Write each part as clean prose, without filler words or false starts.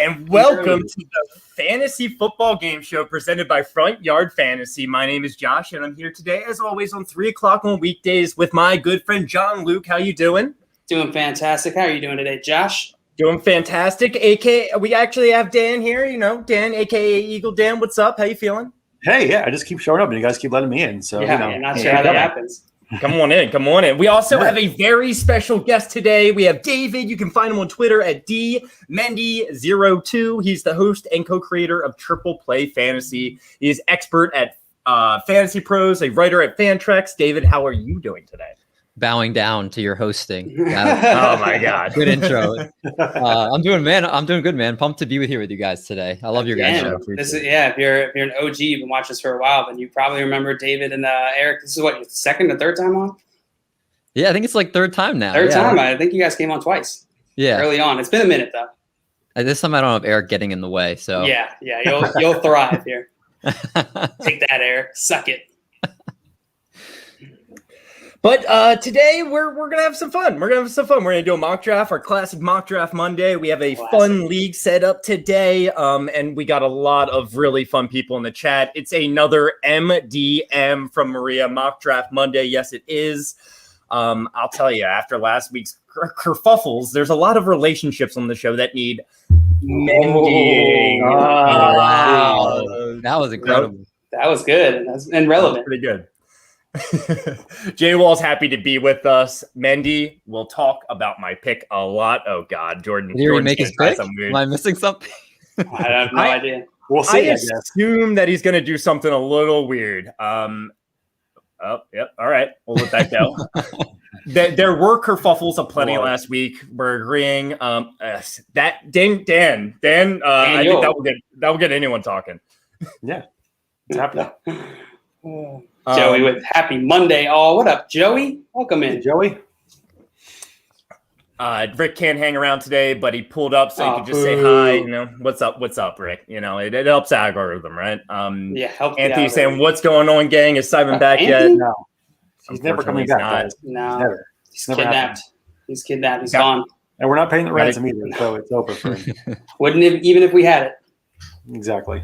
and welcome to the Fantasy Football Game Show presented by Front Yard Fantasy. My name is Josh, and I'm here today, as always, on 3 o'clock on weekdays with my good friend John Luke. How you doing? Doing fantastic. How are you doing today, Josh? Doing fantastic. We actually have Dan here. Dan, a.k.a. Eagle. Dan, what's up? How you feeling? Hey, yeah, I just keep showing up, and you guys keep letting me in. So I'm not sure how that happens. Come on in. We also have a very special guest today. We have David. You can find him on Twitter at dmendy02. He's the host and co-creator of Triple Play Fantasy. He is expert at Fantasy Pros, a writer at Fantrax. David, how are you doing today? Bowing down to your hosting. Oh my God. Good intro. I'm doing good, man. Pumped to be here with you guys today. I love your guys' show. If you're an OG, you've been watching this for a while, then you probably remember David and Eric. This is what, your second or third time on? Yeah, I think it's like third time now. Third time. I think you guys came on twice. Yeah. Early on. It's been a minute though. This time I don't have Eric getting in the way. So yeah, you'll thrive here. Take that, Eric. Suck it. But today we're gonna have some fun. We're gonna do a mock draft, our classic mock draft Monday. We have a fun league set up today, and we got a lot of really fun people in the chat. It's another MDM from Maria mock draft Monday. Yes, it is. I'll tell you, after last week's kerfuffles, there's a lot of relationships on the show that need mending. Oh, wow, that was incredible. That was good and relevant. Pretty good. Jay Wall's happy to be with us. Mendy, we'll talk about my pick a lot. Oh God, Jordan. Did he already make his pick? Am I missing something? I have no idea. We'll see. I assume that he's going to do something a little weird. Oh, yep. All right, we'll let that go. There were kerfuffles aplenty last week. We're agreeing. That Dan. I think that will get anyone talking. Yeah, it's happening. Joey with happy Monday all. What up, Joey? Welcome in. Hey, Joey. Rick can't hang around today, but he pulled up so he could just say hi. What's up, Rick? It helps the algorithm, right? Help Anthony's saying, what's going on, gang? Is Simon back yet? No. He's never coming back, guys. No. Never. He's kidnapped. He's kidnapped. He's gone. And we're not paying the ransom either, so it's over for him. Wouldn't it, even if we had it? Exactly.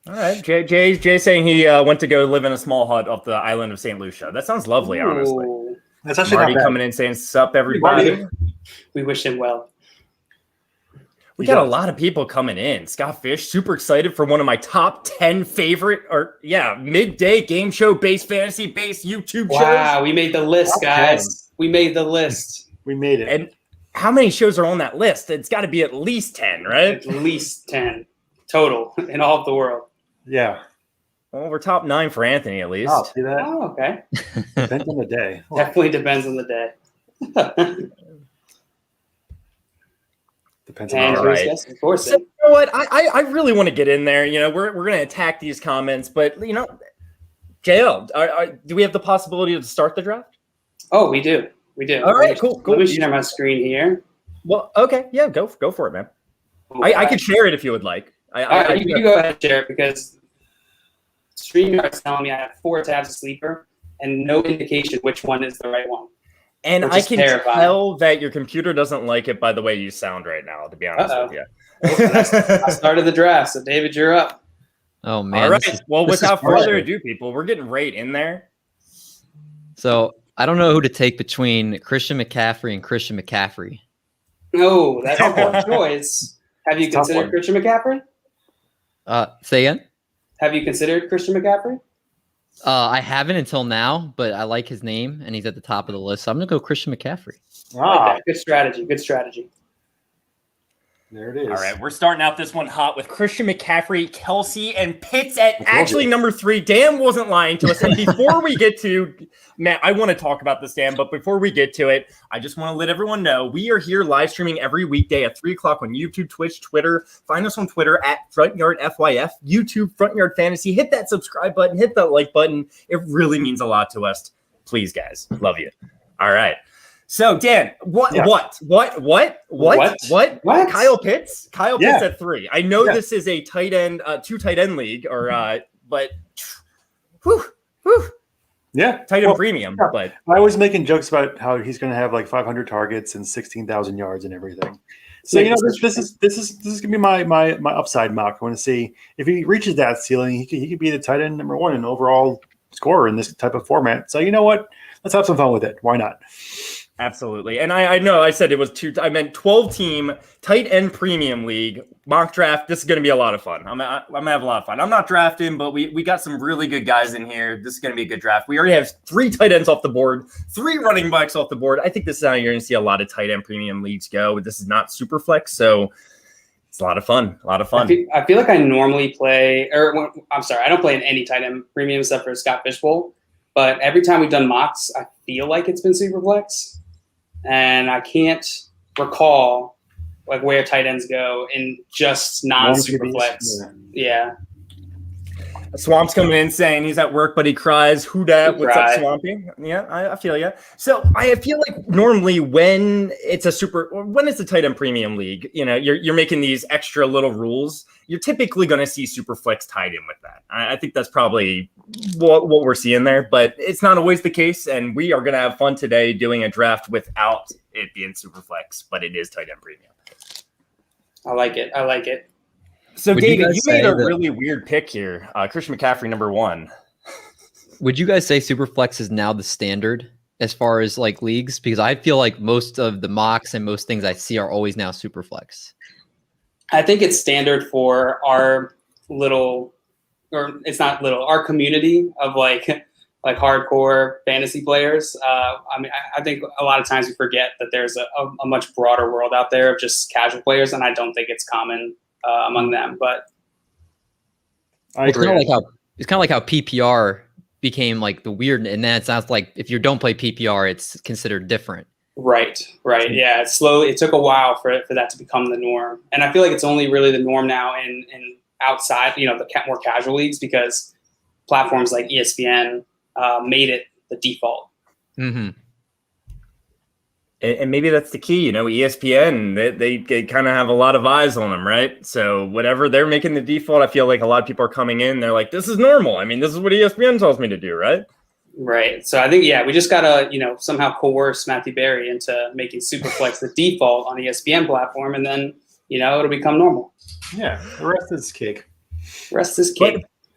All right, Jay saying he went to go live in a small hut off the island of St. Lucia. That sounds lovely, honestly. That's actually Marty coming in saying, "Sup, everybody." We wish him well. We got a lot of people coming in. Scott Fish, super excited for one of my top 10 favorite midday game show based fantasy based YouTube shows. Wow, we made the list, guys. We made the list. We made it. And how many shows are on that list? It's got to be at least 10, right? At least 10 total in all of the world. Yeah. Well, we're top 9 for Anthony, at least. Oh, see that? Oh, okay. Depends on the day. Definitely depends on the day. Depends on the day. Right. Of course. So, you know what? I really want to get in there. We're going to attack these comments, but, JL, do we have the possibility to start the draft? Oh, we do. We do. All right, cool. Let me share my screen here. Well, okay. Yeah, go for it, man. Okay. I could share it if you would like. You go ahead and share it because StreamYard's telling me I have 4 tabs of Sleeper and no indication which one is the right one. And I can tell that your computer doesn't like it by the way you sound right now, to be honest with you. I started the draft, so David, you're up. Oh, man. All right. Without further ado, people, we're getting right in there. So I don't know who to take between Christian McCaffrey and Christian McCaffrey. No, that's a poor choice. Have you considered Christian McCaffrey? Say again? Have you considered Christian McCaffrey? I haven't until now, but I like his name, and he's at the top of the list. So I'm going to go Christian McCaffrey. Okay. Good strategy. Good strategy. There it is. All right, we're starting out this one hot with Christian McCaffrey, Kelsey, and Pitts at actually number 3. Dan wasn't lying to us. And before we get to, Matt, I want to talk about this, Dan, but before we get to it, I just want to let everyone know we are here live streaming every weekday at 3 o'clock on YouTube, Twitch, Twitter. Find us on Twitter at FrontYardFYF, YouTube, Front Yard Fantasy. Hit that subscribe button, hit that like button. It really means a lot to us. Please, guys. Love you. All right. So, Dan, what? Kyle Pitts? Kyle Pitts at 3. I know this is a tight end, 2 tight end league, but tight end premium. Yeah. But I was making jokes about how he's going to have like 500 targets and 16,000 yards and everything. So this is gonna be my upside mock. I want to see if he reaches that ceiling, he could be the tight end number 1 in overall scorer in this type of format. So you know what? Let's have some fun with it. Why not? Absolutely. And I know I said it was I meant 12 team tight end premium league mock draft. This is going to be a lot of fun. I'm going to have a lot of fun. I'm not drafting, but we got some really good guys in here. This is going to be a good draft. We already have 3 tight ends off the board, 3 running backs off the board. I think this is how you're going to see a lot of tight end premium leagues go. This is not super flex, so it's a lot of fun. I feel like I normally play, I'm sorry, I don't play in any tight end premium except for Scott Fishbowl. But every time we've done mocks, I feel like it's been super flex. And I can't recall like where tight ends go in just non-super flex. Yeah. Swamp's coming in saying he's at work, but he cries. Who dat? What's up, Swampy? Yeah, I feel you. So I feel like normally when it's a tight end premium league, you're making these extra little rules. You're typically going to see super flex tied in with that. I think that's probably what we're seeing there, but it's not always the case. And we are going to have fun today doing a draft without it being super flex, but it is tight end premium. I like it. So, David, you made a really weird pick here. Christian McCaffrey, number 1. Would you guys say Superflex is now the standard as far as like leagues? Because I feel like most of the mocks and most things I see are always now Superflex. I think it's standard for our our community of like hardcore fantasy players. I think a lot of times we forget that there's a much broader world out there of just casual players, and I don't think it's common among them, but I agree. It's kind of like how PPR became like the weird, and then it sounds like if you don't play PPR, it's considered different. Right. Yeah, it took a while for that to become the norm, and I feel like it's only really the norm now in outside, the more casual leagues, because platforms like ESPN made it the default. Mm-hmm. And maybe that's the key, ESPN, they kind of have a lot of eyes on them, right? So whatever they're making the default, I feel like a lot of people are coming in. They're like, this is normal. I mean, this is what ESPN tells me to do, right? Right. So I think, we just got to, somehow coerce Matthew Berry into making Superflex the default on ESPN platform. And then, it'll become normal. Yeah. The rest is cake.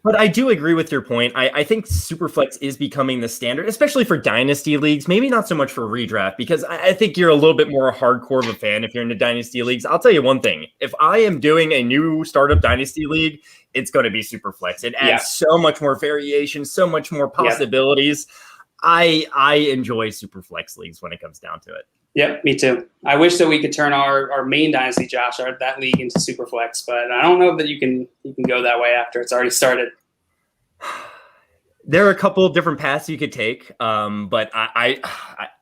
But I do agree with your point. I think Superflex is becoming the standard, especially for dynasty leagues. Maybe not so much for redraft, because I think you're a little bit more hardcore of a fan if you're into dynasty leagues. I'll tell you one thing. If I am doing a new startup dynasty league, it's going to be Superflex. It adds so much more variation, so much more possibilities. I enjoy Superflex leagues when it comes down to it. Yep, me too. I wish that we could turn our main dynasty, Josh, that league into Superflex, but I don't know that you can go that way after it's already started. There are a couple of different paths you could take, but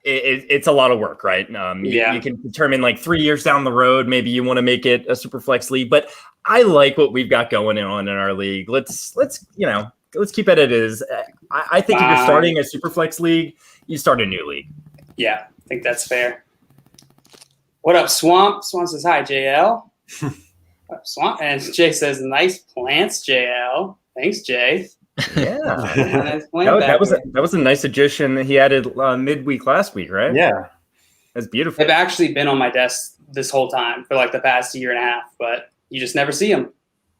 it's a lot of work, right? You can determine like 3 years down the road, maybe you want to make it a Superflex league, but I like what we've got going on in our league. Let's keep it as it is. I think if you're starting a Superflex league, you start a new league. Yeah. I think that's fair. What up, Swamp? Swamp says, hi, JL. Swamp. And Jay says, nice plants, JL. Thanks, Jay. Yeah. Nice that was a nice addition he added midweek last week, right? Yeah. That's beautiful. They've actually been on my desk this whole time for like the past year and a half, but you just never see them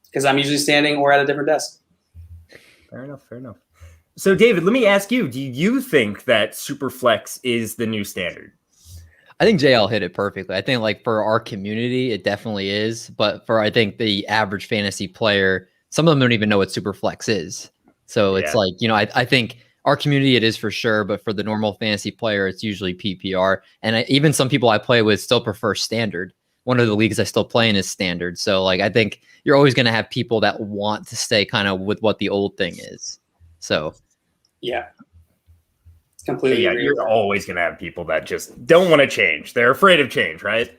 because I'm usually standing or at a different desk. Fair enough. So, David, let me ask you, do you think that Superflex is the new standard? I think JL hit it perfectly. I think like for our community, it definitely is. But for, I think, the average fantasy player, some of them don't even know what Superflex is. So it's like, I think our community, it is for sure. But for the normal fantasy player, it's usually PPR. And even some people I play with still prefer standard. One of the leagues I still play in is standard. So like, I think you're always going to have people that want to stay kind of with what the old thing is. So, yeah, completely. Yeah, you're always going to have people that just don't want to change. They're afraid of change, right?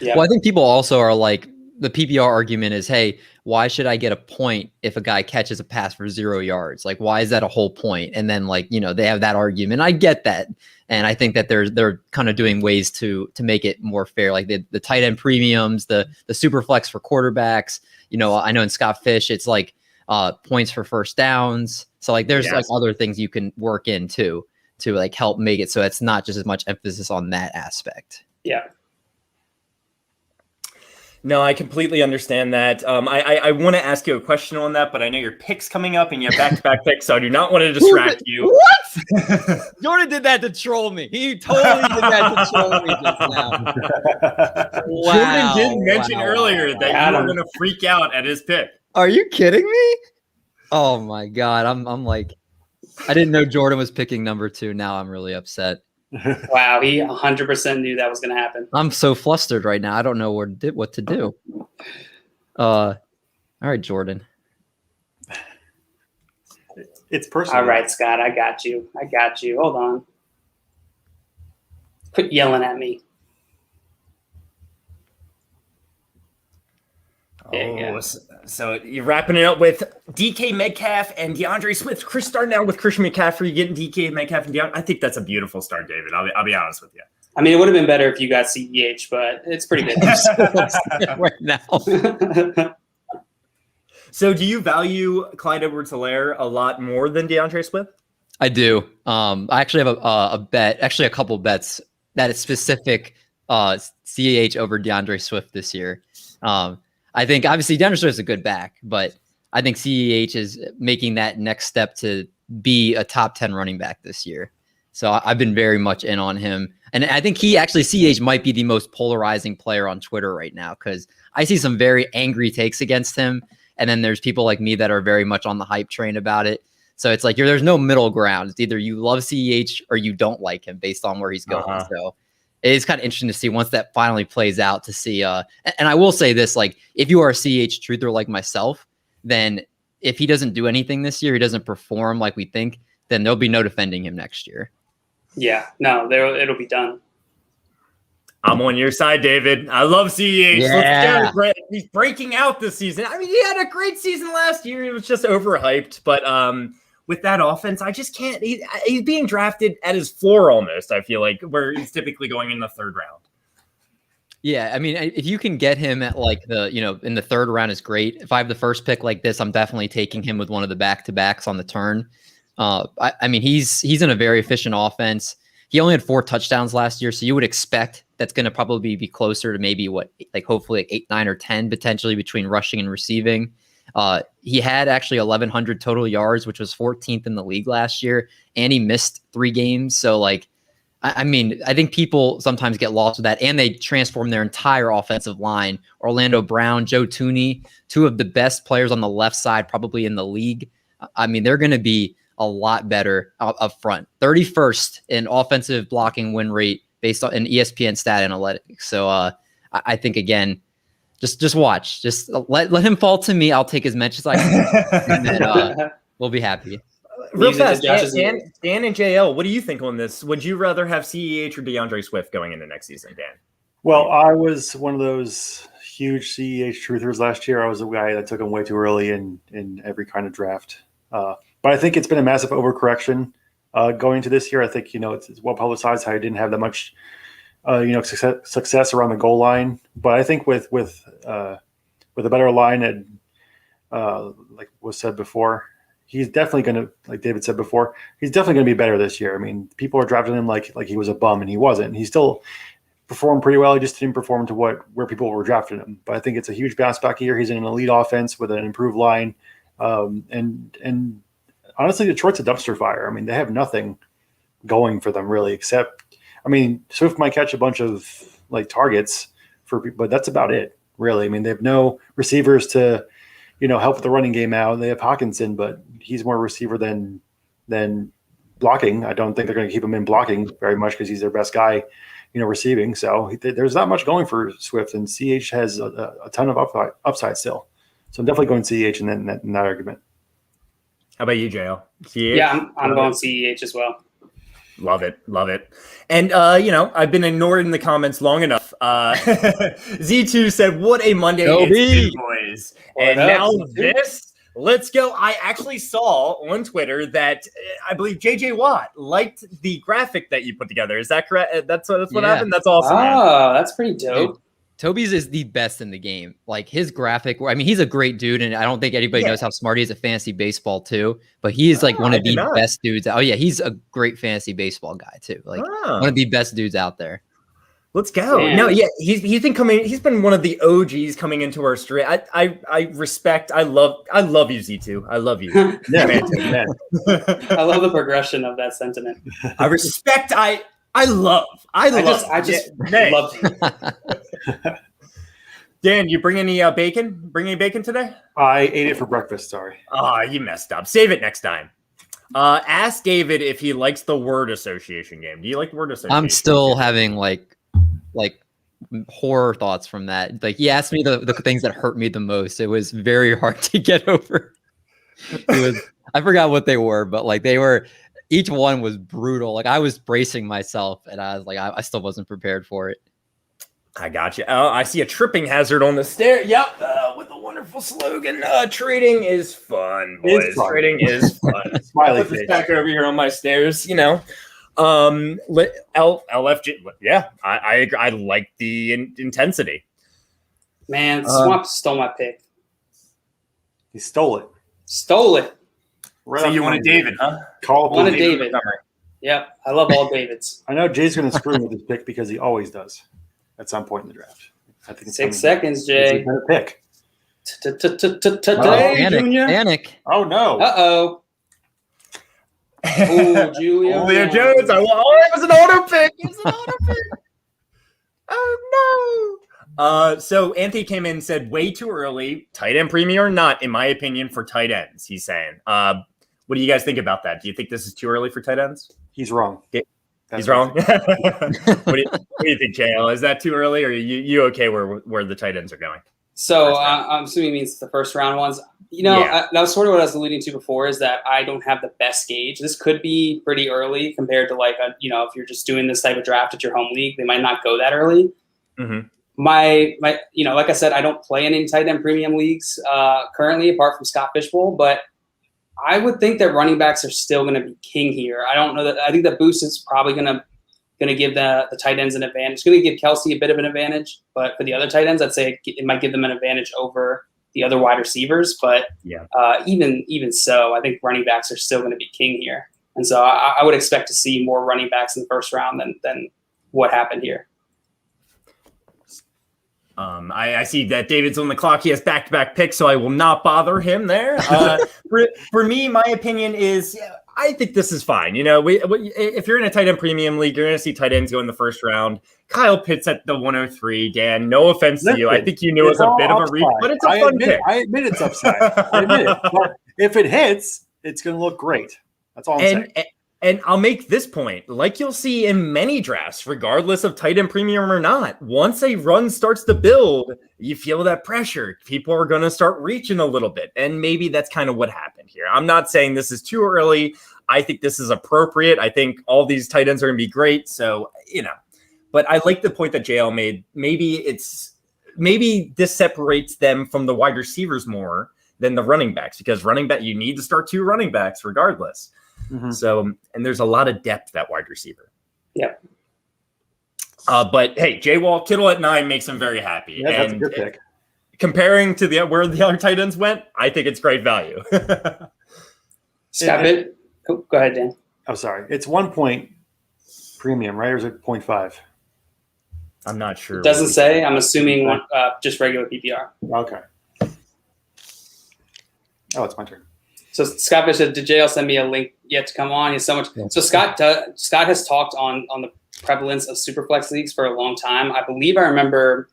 Yeah. Well, I think people also are like, the PPR argument is, hey, why should I get a point if a guy catches a pass for 0 yards? Like, why is that a whole point? And then like, they have that argument. I get that. And I think that they're kind of doing ways to make it more fair. Like the tight end premiums, the super flex for quarterbacks, I know in Scott Fish, it's like points for first downs. So like, there's like other things you can work in too, to like help make it so it's not just as much emphasis on that aspect. Yeah. No, I completely understand that. I want to ask you a question on that, but I know your pick's coming up and you have back-to-back picks, so I do not want to distract you. What? Jordan did that to troll me. He totally did that to troll me just now. Jordan did mention earlier that you were Adam. going to freak out at his pick. Are you kidding me? Oh my God. I'm like, I didn't know Jordan was picking number 2. Now I'm really upset. Wow, he 100% knew that was going to happen. I'm so flustered right now. I don't know what to do. All right, Jordan. It's personal. All right, Scott, I got you. Hold on. Quit yelling at me. Oh, so you're wrapping it up with DK Metcalf and DeAndre Swift. Chris starting out with Christian McCaffrey, getting DK Metcalf and DeAndre. I think that's a beautiful start, David. I'll be honest with you. I mean, it would have been better if you got CEH, but it's pretty good. Right now. So do you value Clyde Edwards-Helaire a lot more than DeAndre Swift? I do. I actually have a bet, actually a couple bets that is specific CEH over DeAndre Swift this year. I think obviously DeAndre Swift is a good back, but I think CEH is making that next step to be a top 10 running back this year. So I've been very much in on him. And I think CEH might be the most polarizing player on Twitter right now because I see some very angry takes against him. And then there's people like me that are very much on the hype train about it. So it's like there's no middle ground. It's either you love CEH or you don't like him based on where he's going. So it is kind of interesting to see once that finally plays out to see. And I will say this, like if you are a CEH truther like myself, then if he doesn't do anything this year, he doesn't perform like we think, then there'll be no defending him next year. Yeah, no, it'll be done. I'm on your side, David. I love CEH. Yeah. He's breaking out this season. I mean, he had a great season last year. It was just overhyped. But with that offense, I just can't. He's being drafted at his floor almost, I feel like, where he's typically going in the 3rd round. Yeah, I mean, if you can get him at like in the 3rd round is great. If I have the first pick like this, I'm definitely taking him with one of the back-to-backs on the turn. I mean, he's in a very efficient offense. He only had 4 touchdowns last year, so you would expect that's going to probably be closer to maybe hopefully 8, 9, or 10 potentially between rushing and receiving. He had actually 1,100 total yards, which was 14th in the league last year, and he missed 3 games. So I mean, I think people sometimes get lost with that, and they transform their entire offensive line. Orlando Brown, Joe Tooney, 2 of the best players on the left side probably in the league. I mean, they're going to be a lot better up front. 31st in offensive blocking win rate based on an ESPN stat analytics. So I think, again, just watch. Just let him fall to me. I'll take as much as I can, and then we'll be happy. Real fast, Dan and JL, what do you think on this? Would you rather have CEH or DeAndre Swift going into next season, Dan? Well, I was one of those huge CEH truthers last year. I was a guy that took him way too early in every kind of draft. But I think it's been a massive overcorrection going into this year. I think, it's well publicized how he didn't have that much, success around the goal line. But I think with a better line and like was said before, he's definitely going to, like David said before, he's definitely going to be better this year. I mean, people are drafting him like he was a bum, and he wasn't. He still performed pretty well. He just didn't perform to where people were drafting him. But I think it's a huge bounce back year. He's in an elite offense with an improved line. And honestly, Detroit's a dumpster fire. I mean, they have nothing going for them really, except, I mean, Swift might catch a bunch of targets but that's about it, really. I mean, they have no receivers to, help with the running game out. They have Hawkinson, but he's more receiver than blocking. I don't think they're going to keep him in blocking very much because he's their best guy, receiving. So there's not much going for Swift, and CH has a ton of upside still. So I'm definitely going CEH in that argument. How about you, JL? CEH? Yeah, I'm going CEH as well. Love it. And, I've been ignored in the comments long enough. Z2 said, what a Monday it's been, boys. And now this, let's go. I actually saw on Twitter that I believe JJ Watt liked the graphic that you put together. Is that correct? That's what happened? That's awesome. Oh, that's pretty dope. Dude, Toby's is the best in the game. Like his graphic, I mean, he's a great dude, and I don't think anybody knows how smart he is at fantasy baseball too. But he is like one of the best dudes. Oh yeah, he's a great fantasy baseball guy too. Like one of the best dudes out there. Let's go. Man. No, yeah, he's been coming. He's been one of the OGs coming into our stream. I respect. I love you, Z2. I love you. Yeah, Man. man. I love the progression of that sentiment. I respect. I love. I just love you. Dan, you bring any bacon? Bring any bacon today? I ate it for breakfast. Sorry. You messed up. Save it next time. Ask David if he likes the word association game. Do you like the word association? I'm still having like horror thoughts from that. Like he asked me the things that hurt me the most. It was very hard to get over. I forgot what they were, but like each one was brutal. Like I was bracing myself and I was like, I still wasn't prepared for it. I got you. I see a tripping hazard on the stair. Yep, with a wonderful slogan. Trading is fun, boys. It's fun. Trading is fun. Smiley Put this face. back over here on my stairs. LFG. Yeah, I agree. I like the intensity. Man, Swamp stole my pick. He stole it. Stole it. Right So off you the wanted line. David, huh? Call up Wanted David. David. Yep, I love all Davids. I know Jay's going to screw him with his pick because he always does at some point in the draft. I think it's 6 coming. seconds, It's Jay. gonna pick. Today, Junior. Panic. Oh no! Uh-oh. Oh, Julio. Julio Jones. It was an auto pick. It was an auto pick. Oh no. So Anthony came in and said way too early, tight end premium or not, in my opinion, for tight ends. He's saying. What do you guys think about that? Do you think this is too early for tight ends? He's wrong. He's wrong. What do you think, JL? Is that too early, or are you okay where the tight ends are going? So I'm assuming it means the first round ones. That was sort of what I was alluding to before, is that I don't have the best gauge. This could be pretty early compared to if you're just doing this type of draft at your home league, they might not go that early. Mm-hmm. My like I said, I don't play in any tight end premium leagues currently, apart from Scott Fishbowl, but I would think that running backs are still going to be king here. I don't know that. I think that boost is probably going to give the tight ends an advantage. It's going to give Kelsey a bit of an advantage, but for the other tight ends, I'd say it might give them an advantage over the other wide receivers. But even so, I think running backs are still going to be king here, and so I would expect to see more running backs in the first round than what happened here. I see that David's on the clock. He has back-to-back picks, so I will not bother him there. For me, my opinion is I think this is fine. If you're in a tight end premium league, you're going to see tight ends go in the first round. Kyle Pitts at the 103. Dan, no offense to you. I think you knew it was a bit of a reach, but it's a fun pick. I admit it's upside. I admit it. But if it hits, it's going to look great. That's all I'm saying. And I'll make this point, like you'll see in many drafts, regardless of tight end premium or not, once a run starts to build, you feel that pressure. People are going to start reaching a little bit. And maybe that's kind of what happened here. I'm not saying this is too early. I think this is appropriate. I think all these tight ends are going to be great. So, but I like the point that JL made. Maybe this separates them from the wide receivers more than the running backs, because you need to start 2 running backs regardless. Mm-hmm. So, and there's a lot of depth at wide receiver. Yeah. But hey, J. Wall Kittle at 9 makes him very happy. Yeah, that's a good pick. Comparing to where the other tight ends went, I think it's great value. Scott, go ahead, Dan. Oh, sorry. It's 1 point premium, right? Or is it 0.5? I'm not sure. It doesn't say. I'm assuming just regular PPR. Okay. Oh, it's my turn. So Scott Fish said, did JL send me a link yet to come on? He's so much. So Scott has talked on the prevalence of superflex leagues for a long time. I believe I remember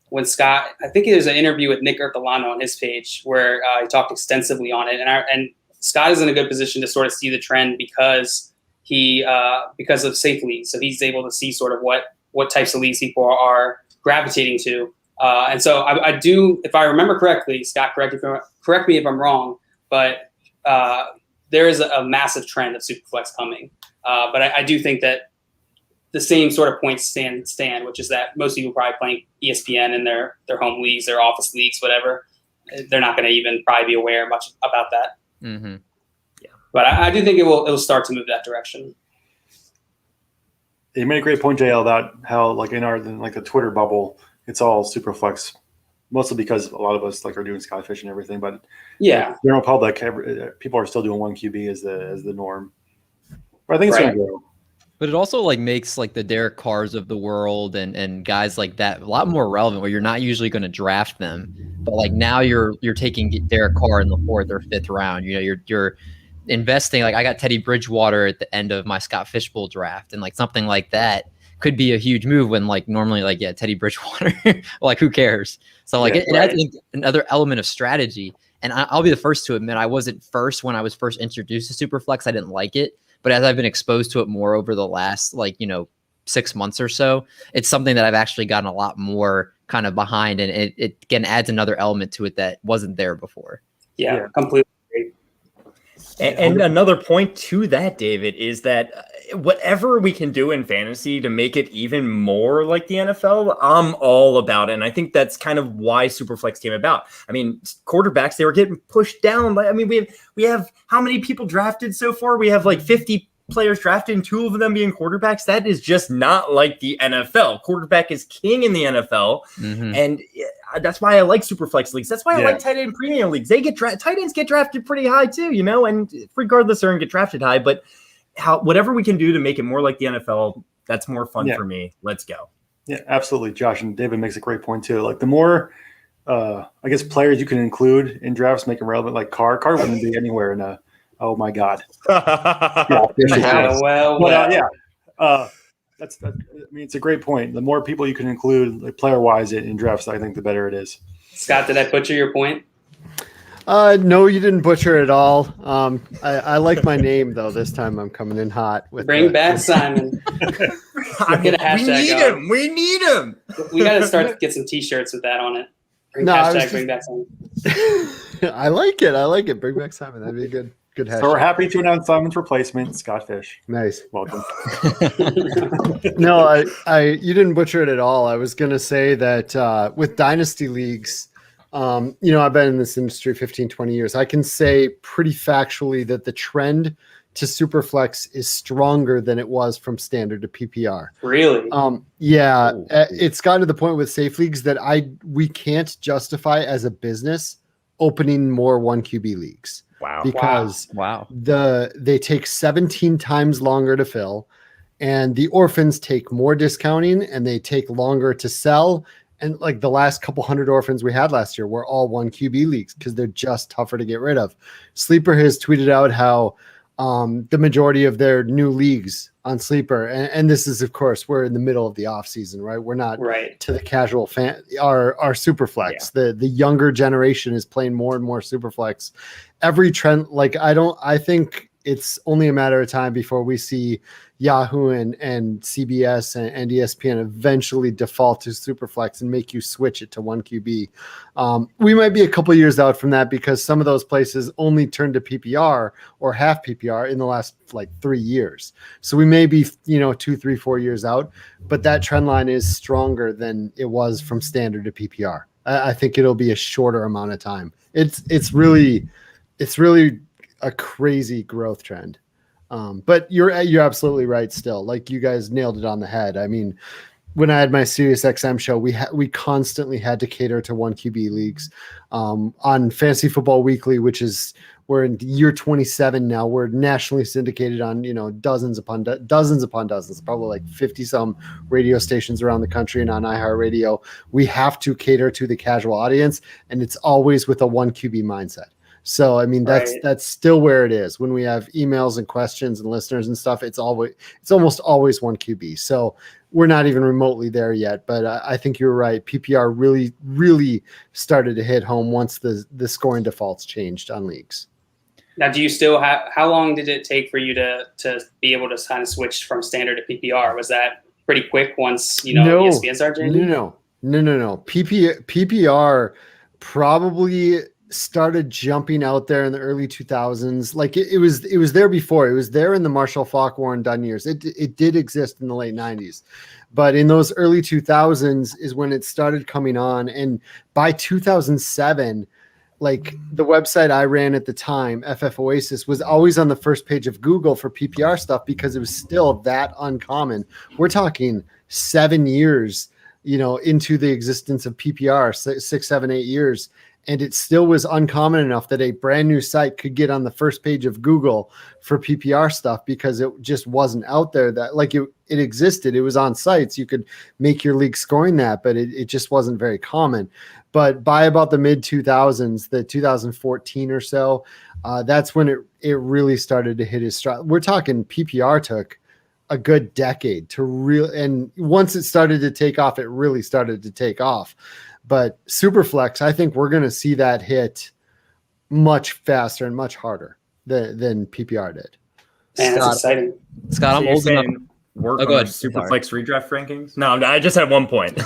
when Scott, I think there's an interview with Nick Ercolano on his page where he talked extensively on it. And Scott is in a good position to sort of see the trend because of safe leagues. So he's able to see sort of what types of leagues people are gravitating to. And so I do, if I remember correctly, Scott, correct me if I'm wrong, but there is a massive trend of superflex coming. But I do think that the same sort of points stand, which is that most people probably playing ESPN in their home leagues, their office leagues, whatever. They're not going to even probably be aware much about that. Mm-hmm. Yeah. But I do think it will start to move that direction. You made a great point, JL, about how like in the Twitter bubble, it's all superflex, mostly because a lot of us are doing skyfish and everything. But yeah, general public, people are still doing 1 QB as the norm. But I think it's going to grow. But it also like makes like the Derek Carrs of the world and guys like that a lot more relevant, where you're not usually going to draft them, but like now you're taking Derek Carr in the 4th or 5th round. You know, you're investing. Like I got Teddy Bridgewater at the end of my Scott Fishbowl draft, and like something like that could be a huge move when like normally like Teddy Bridgewater, like who cares? So like it adds another element of strategy. And I'll be the first to admit I wasn't first when I was first introduced to Superflex. I didn't like it. But as I've been exposed to it more over the last, 6 months or so, it's something that I've actually gotten a lot more kind of behind. And it again adds another element to it that wasn't there before. Yeah. Completely. And another point to that, David, is that whatever we can do in fantasy to make it even more like the NFL, I'm all about it. And I think that's kind of why Superflex came about. I mean, quarterbacks, they were getting pushed down. I mean, we have how many people drafted so far? We have like 50 players drafted and 2 of them being quarterbacks. That is just not like the NFL. Quarterback is king in the NFL. Mm-hmm. And that's why I like Superflex leagues. That's why I like tight end premium leagues. They get tight ends get drafted pretty high too, and regardless, they're going to get drafted high. But whatever we can do to make it more like the NFL, that's more fun for me. Let's go. Yeah, absolutely, Josh, and David makes a great point too. Like the more, I guess, players you can include in drafts, make them relevant. Like Carr wouldn't be anywhere in a. Oh my God! That's I mean, it's a great point. The more people you can include, like player-wise, in drafts, I think the better it is. Scott, did I butcher your point? No, you didn't butcher it at all. I like my name though. This time I'm coming in hot. Bring back Simon. Get a hashtag. We need him. We got to start to get some T-shirts with that on it. Bring back Simon. I like it. Bring back Simon. That'd be a good hashtag. So we're happy to announce Simon's replacement, Scott Fish. Nice. Welcome. No, you didn't butcher it at all. I was going to say that with dynasty leagues, I've been in this industry 15, 20 years. I can say pretty factually that the trend to Superflex is stronger than it was from standard to PPR. Really? Yeah. It's gotten to the point with safe leagues that we can't justify as a business opening more 1QB leagues. Wow. Because they take 17 times longer to fill, and the orphans take more discounting and they take longer to sell. And like the last couple hundred orphans we had last year were all 1QB leagues because they're just tougher to get rid of. Sleeper has tweeted out how the majority of their new leagues on Sleeper, and this is, of course, we're in the middle of the off season, right? We're not to the casual fan, our Superflex. Yeah. The younger generation is playing more and more Superflex. Every trend, I think it's only a matter of time before we see Yahoo and CBS and ESPN eventually default to Superflex and make you switch it to 1QB. We might be a couple years out from that because some of those places only turned to PPR or half PPR in the last 3 years. So we may be 2, 3, 4 years out, but that trend line is stronger than it was from standard to PPR. I think it'll be a shorter amount of time. It's really a crazy growth trend. But you're absolutely right still. Like you guys nailed it on the head. I mean, when I had my Sirius XM show, we constantly had to cater to 1QB leagues. On Fantasy Football Weekly, we're in year 27 now. We're nationally syndicated on, dozens upon dozens, probably like 50 some radio stations around the country and on iHeartRadio. We have to cater to the casual audience, and it's always with a 1QB mindset. So, I mean, that's still where it is. When we have emails and questions and listeners and stuff, it's almost always 1QB. So we're not even remotely there yet, but I think you're right. PPR really, really started to hit home once the scoring defaults changed on leagues. Now, do you still how long did it take for you to be able to kind of switch from standard to PPR? Was that pretty quick once, ESPN started changing? No. PPR probably started jumping out there in the early 2000s. Like it was there before. It was there in the Marshall Faulk, Warren Dunn years. It did exist in the late 90s, but in those early 2000s is when it started coming on. And by 2007, like the website I ran at the time, FF Oasis, was always on the first page of Google for PPR stuff because it was still that uncommon. We're talking 7 years, into the existence of PPR, 6, 7, 8 years. and it still was uncommon enough that a brand new site could get on the first page of Google for PPR stuff because it just wasn't out there. That like it existed. It was on sites. You could make your league scoring that, but it just wasn't very common. But by about the mid 2000s, the 2014 or so, that's when it really started to hit its stride. We're talking PPR took a good decade to and once it started to take off, it really started to take off. But Superflex, I think we're going to see that hit much faster and much harder than PPR did. Man, that's exciting. Scott, So I'm old enough. Work on Superflex redraft rankings. No, I just had 1 point.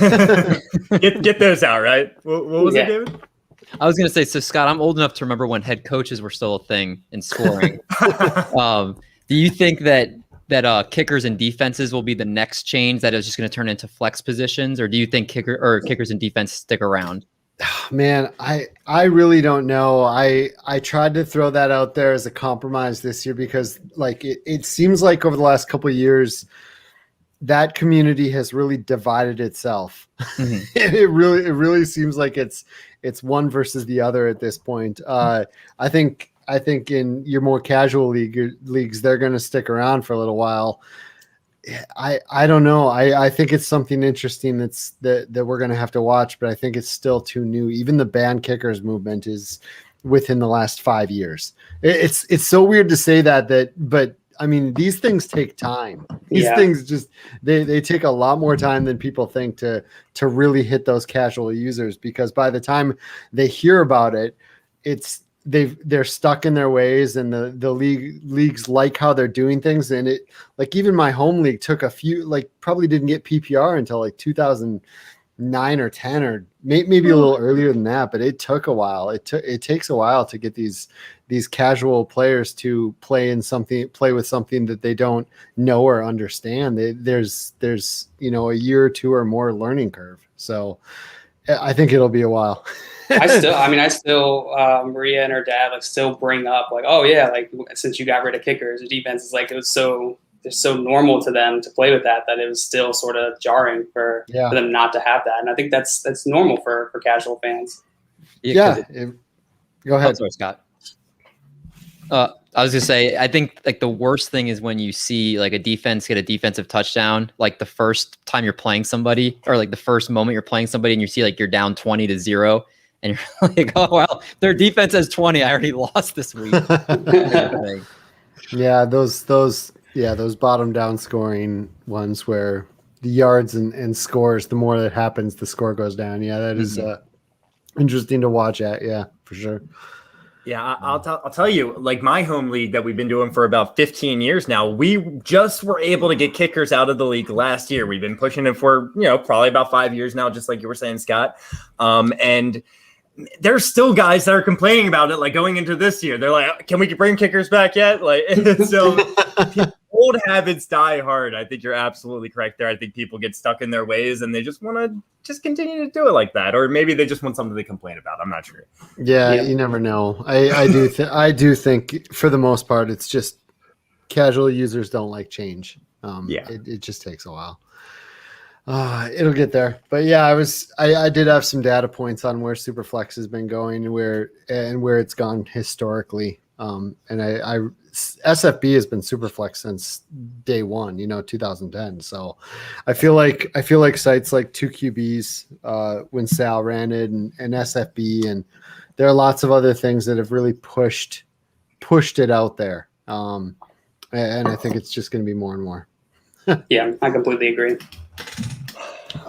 get those out, right? What was it, David? I was going to say, so Scott, I'm old enough to remember when head coaches were still a thing in scoring. Do you think that kickers and defenses will be the next change that is just going to turn into flex positions, or do you think kickers and defense stick around? Man, I really don't know. I tried to throw that out there as a compromise this year because like it seems like over the last couple of years that community has really divided itself. Mm-hmm. it really seems like it's one versus the other at this point. I think in your more casual leagues, they're going to stick around for a little while. I don't know. I think it's something interesting that we're going to have to watch, but I think it's still too new. Even the ban kickers movement is within the last 5 years. It's so weird to say but I mean, these things take time. These things just they take a lot more time than people think to really hit those casual users, because by the time they hear about it, they're stuck in their ways, and the leagues like how they're doing things. And it, like, even my home league took a few, like, probably didn't get PPR until like 2009 or 10, or maybe a little earlier than that, but it took a while. It takes a while to get these casual players to play with something that they don't know or understand. There's a year or two or more learning curve. So I think it'll be a while. I still, Maria and her dad still bring up oh yeah, since you got rid of kickers, the defense is it's so normal to them to play with that it was still sort of jarring for them not to have that. And I think that's normal for casual fans. Go ahead. Oh, sorry, Scott. I was gonna say, I think the worst thing is when you see a defense get a defensive touchdown, the first time you're playing somebody, or the first moment you're playing somebody, and you see you're down 20-0, and you're like, oh well, their defense has 20. I already lost this week. Yeah, those bottom down scoring ones where the yards and scores, the more that happens, the score goes down. Yeah, that is interesting to watch at. Yeah, for sure. Yeah, I'll tell you, my home league that we've been doing for about 15 years now, we just were able to get kickers out of the league last year. We've been pushing it for, probably about 5 years now, just like you were saying, Scott. And there's still guys that are complaining about it, going into this year. They're like, can we bring kickers back yet? So old habits die hard. I think you're absolutely correct there. I think people get stuck in their ways and they just want to just continue to do it like that. Or maybe they just want something to complain about. I'm not sure. Yeah. You never know. I do think for the most part, it's just casual users don't like change. It just takes a while. It'll get there. But yeah, I did have some data points on where Superflex has been going and where it's gone historically. And SFB has been Superflex since day one, 2010. So I feel like sites like 2QBs, when Sal ran it, and SFB, and there are lots of other things that have really pushed it out there. And I think it's just going to be more and more. Yeah, I completely agree.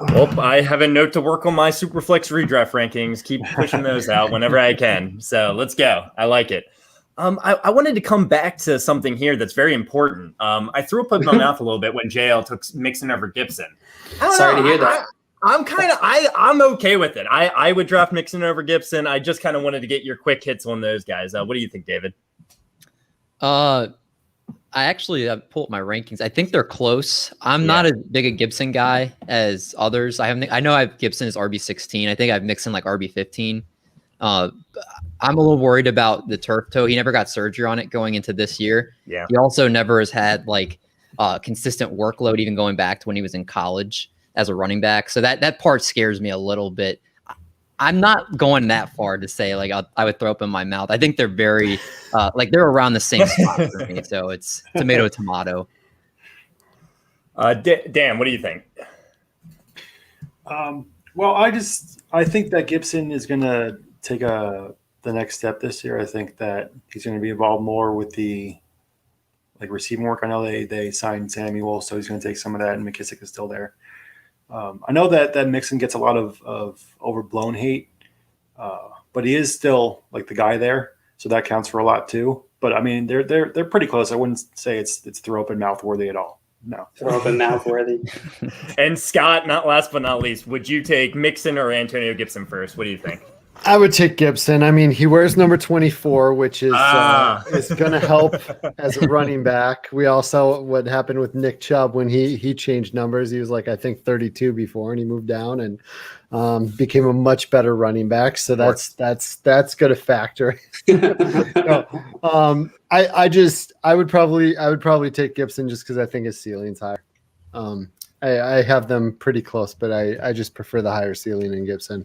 Well, I have a note to work on my Superflex redraft rankings. Keep pushing those out whenever I can. So let's go. I like it. I wanted to come back to something here that's very important. I threw up in my mouth a little bit when JL took Mixon over Gibson. Sorry to hear that. I'm okay with it. I would draft Mixon over Gibson. I just kind of wanted to get your quick hits on those guys. What do you think, David? I actually pulled up my rankings. I think they're close. I'm not as big a Gibson guy as others. I know I have Gibson as RB16. I think I've Mixon RB15. I'm a little worried about the turf toe. He never got surgery on it going into this year. Yeah. He also never has had consistent workload, even going back to when he was in college as a running back. So that part scares me a little bit. I'm not going that far to say like I would throw up in my mouth. I think they're very like they're around the same spot for me. So it's tomato. Dan, what do you think? Well, I think that Gibson is going to take the next step this year. I think that he's going to be involved more with the receiving work. I know they signed Samuel, so he's going to take some of that, and McKissick is still there. I know that Mixon gets a lot of overblown hate, but he is still like the guy there, so that counts for a lot too. But I mean, they're pretty close. I wouldn't say it's throw open mouth worthy at all. No, Throw open mouth worthy. And Scott, not last but not least, would you take Mixon or Antonio Gibson first? What do you think? I would take Gibson. I mean, he wears number 24, which is going to help as a running back. We all saw what happened with Nick Chubb when he changed numbers. He was like, I think 32 before, and he moved down and became a much better running back. So that's going to factor. I would probably take Gibson just because I think his ceiling's higher. I have them pretty close, but I just prefer the higher ceiling in Gibson.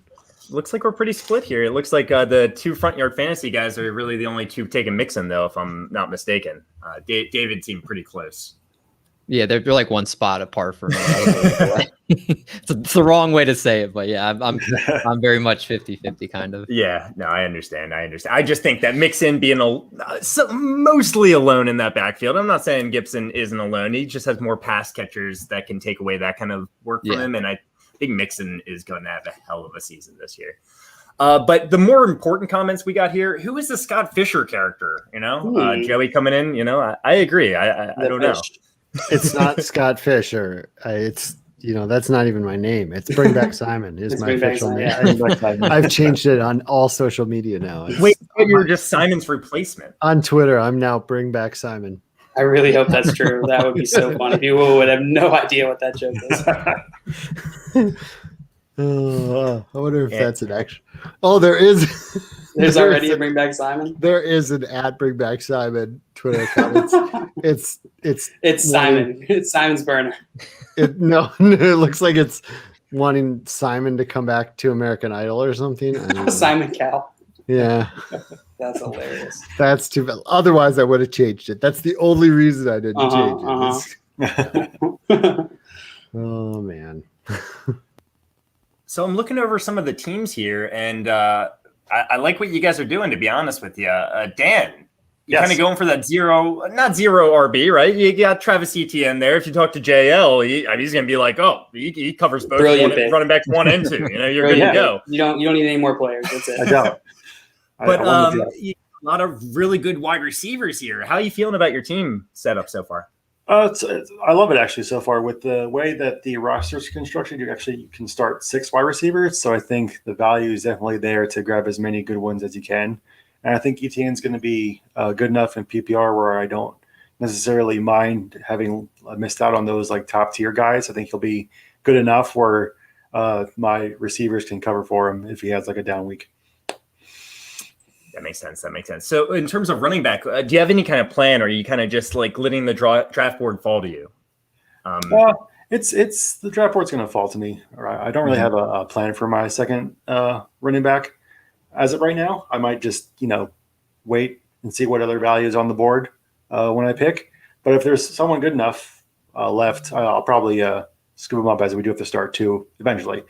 Looks like we're pretty split here. It looks like the two front yard fantasy guys are really the only two taking Mixon, though, if I'm not mistaken. David seemed pretty close. Yeah, they're like one spot apart for me. It's the wrong way to say it, but yeah, I'm very much 50-50 kind of. Yeah, no, I understand. I just think that Mixon being mostly alone in that backfield. I'm not saying Gibson isn't alone. He just has more pass catchers that can take away that kind of work from him, and I think Mixon is going to have a hell of a season this year. But the more important comments we got here, who is the Scott Fisher character? Joey coming in, I agree. I don't know. It's not Scott Fisher. It's that's not even my name. It's Bring Back Simon is my official name. I've changed it on all social media now. Wait, you're just Simon's replacement. On Twitter, I'm now Bring Back Simon. I really hope that's true. That would be so funny. People would have no idea what that joke is. I wonder if that's an action. Oh, there is. There's already a Bring Back Simon. There is an @Bring Back Simon Twitter account. It's Simon. It's Simon's burner. No, it looks like it's wanting Simon to come back to American Idol or something. Simon Cowell. Yeah. That's hilarious. That's too bad. Otherwise, I would have changed it. That's the only reason I didn't change it. Oh, man. So I'm looking over some of the teams here, and I like what you guys are doing, to be honest with you. Dan, you're kind of going for that not zero RB, right? You got Travis Etienne there. If you talk to JL, he's going to be like, oh, he covers both running backs 1 and 2. You're good to go. You don't need any more players. That's it. I don't. But a lot of really good wide receivers here. How are you feeling about your team setup so far? I love it actually so far. With the way that the roster is constructed, you can start 6 wide receivers. So I think the value is definitely there to grab as many good ones as you can. And I think Etienne's going to be good enough in PPR where I don't necessarily mind having missed out on those like top tier guys. I think he'll be good enough where my receivers can cover for him if he has like a down week. That makes sense. So in terms of running back, do you have any kind of plan, or are you kind of just like letting the draft board fall to you? It's the draft board's going to fall to me. Right? I don't really have a plan for my second running back as of right now. I might just, wait and see what other value is on the board when I pick. But if there's someone good enough left, I'll probably scoop them up as we do have to start 2 eventually.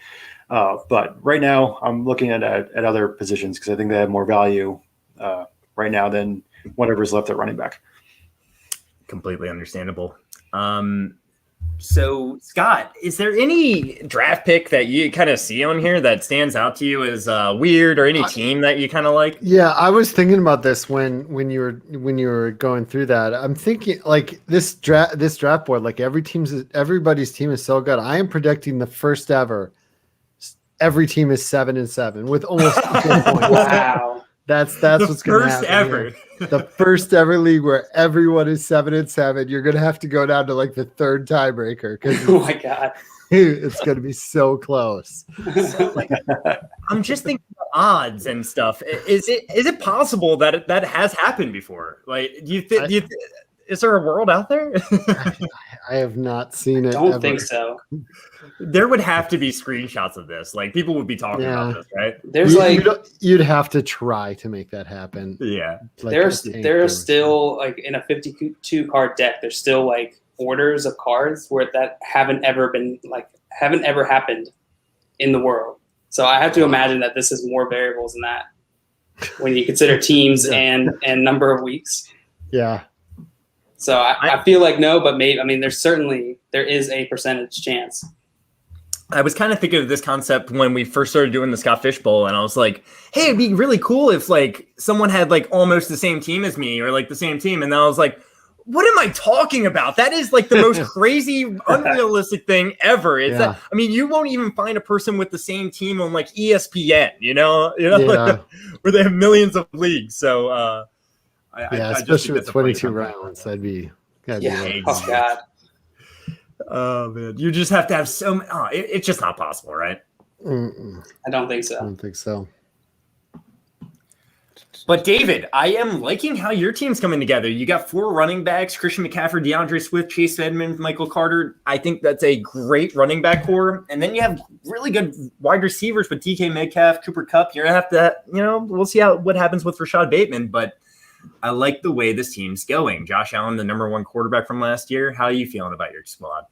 But right now, I'm looking at other positions because I think they have more value right now than whatever's left at running back. Completely understandable. So, Scott, is there any draft pick that you kind of see on here that stands out to you as weird, or any team that you kind of like? Yeah, I was thinking about this when you were going through that. I'm thinking like this draft board, like everybody's team is so good. I am predicting the first ever. Every team is 7-7 with almost equal points. Wow. That's what's going to happen. Ever. The first ever league where everyone is 7-7. You're going to have to go down to like the 3rd tiebreaker because oh my god, it's going to be so close. So, I'm just thinking about odds and stuff. Is it possible that has happened before? Like, do you think Is there a world out there? I have not seen it. I don't ever. think so. There would have to be screenshots of this. Like people would be talking about Yeah. this, right? There's like You'd have to try to make that happen. Yeah. Like, there's still like in a 52 card deck. There's still like orders of cards where that haven't ever happened in the world. So I have to imagine that this is more variables than that when you consider teams and number of weeks. Yeah. So I feel like no, but maybe, I mean, there is a percentage chance. I was kind of thinking of this concept when we first started doing the Scott Fish Bowl, and I was like, hey, it'd be really cool if like someone had like almost the same team as me or like the same team. And then I was like, what am I talking about? That is like the most crazy, unrealistic thing ever. That, I mean, you won't even find a person with the same team on like ESPN, like, where they have millions of leagues. So, especially with 22 rounds, that'd be oh God. Oh man, you just have to have so many. Oh, it's just not possible, right? I don't think so. I don't think so. But David, I am liking how your team's coming together. You got 4 running backs: Christian McCaffrey, DeAndre Swift, Chase Edmonds, Michael Carter. I think that's a great running back core. And then you have really good wide receivers with DK Metcalf, Cooper Kupp. You're gonna have to, we'll see what happens with Rashad Bateman, but I like the way this team's going. Josh Allen, the number 1 quarterback from last year. How are you feeling about your squad?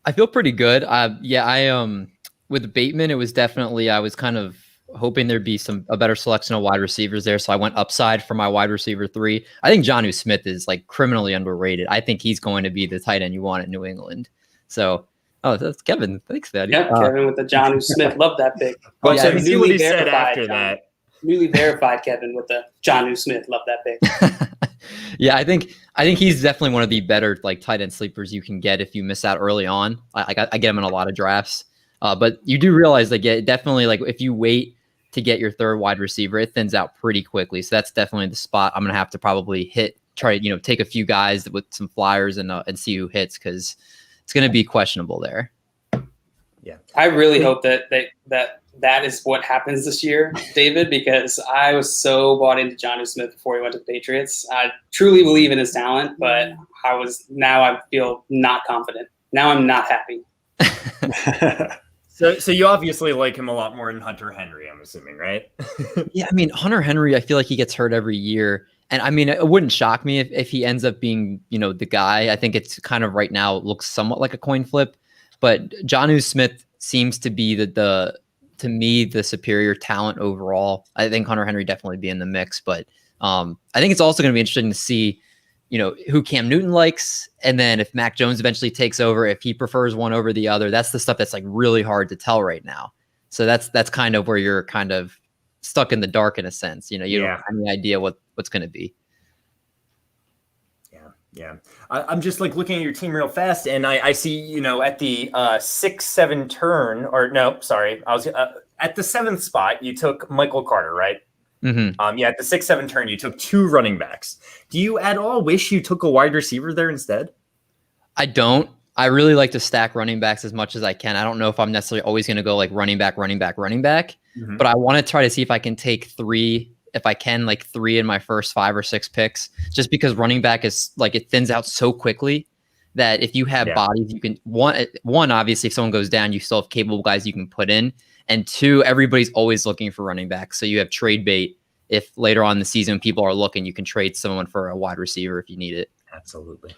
I feel pretty good. With Bateman, it was definitely, I was kind of hoping there'd be a better selection of wide receivers there. So I went upside for my wide receiver 3. I think Jonnu Smith is like criminally underrated. I think he's going to be the tight end you want at New England. So, that's Kevin. Thanks, man. Yeah, Kevin with the Jonnu Smith. Love that pick. But see what he said after that. Newly verified Kevin with the Jonnu Smith. Love that pick. Yeah, I think he's definitely one of the better like tight end sleepers you can get if you miss out early on. I get him in a lot of drafts, but you do realize that definitely like if you wait to get your 3rd wide receiver, it thins out pretty quickly. So that's definitely the spot I'm gonna have to probably try to take a few guys with some flyers and see who hits because it's gonna be questionable there. Yeah, I really hope that is what happens this year, David, because I was so bought into Jonnu Smith before he went to the Patriots. I truly believe in his talent, but I feel not confident. Now I'm not happy. So you obviously like him a lot more than Hunter Henry, I'm assuming, right? Yeah, I mean, Hunter Henry, I feel like he gets hurt every year. And I mean, it wouldn't shock me if he ends up being, the guy. I think it's kind of right now looks somewhat like a coin flip. But Jonnu Smith seems to be to me, the superior talent overall. I think Hunter Henry definitely be in the mix, but I think it's also going to be interesting to see, who Cam Newton likes. And then if Mac Jones eventually takes over, if he prefers one over the other, that's the stuff that's like really hard to tell right now. So that's kind of where you're kind of stuck in the dark in a sense. You don't have any idea what's going to be. Yeah. I'm just like looking at your team real fast, and I see, at the 6-7 turn, or no, sorry, I was at the 7th spot. You took Michael Carter, right? Mm-hmm. At the 6-7 turn, you took 2 running backs. Do you at all wish you took a wide receiver there instead? I don't. I really like to stack running backs as much as I can. I don't know if I'm necessarily always going to go like running back, mm-hmm. but I want to try to see if I can take 3. If I can, like 3 in my first 5 or 6 picks, just because running back is like it thins out so quickly that if you have bodies, you can one obviously if someone goes down, you still have capable guys you can put in, and 2, everybody's always looking for running backs, so you have trade bait. If later on in the season people are looking, you can trade someone for a wide receiver if you need it. Absolutely.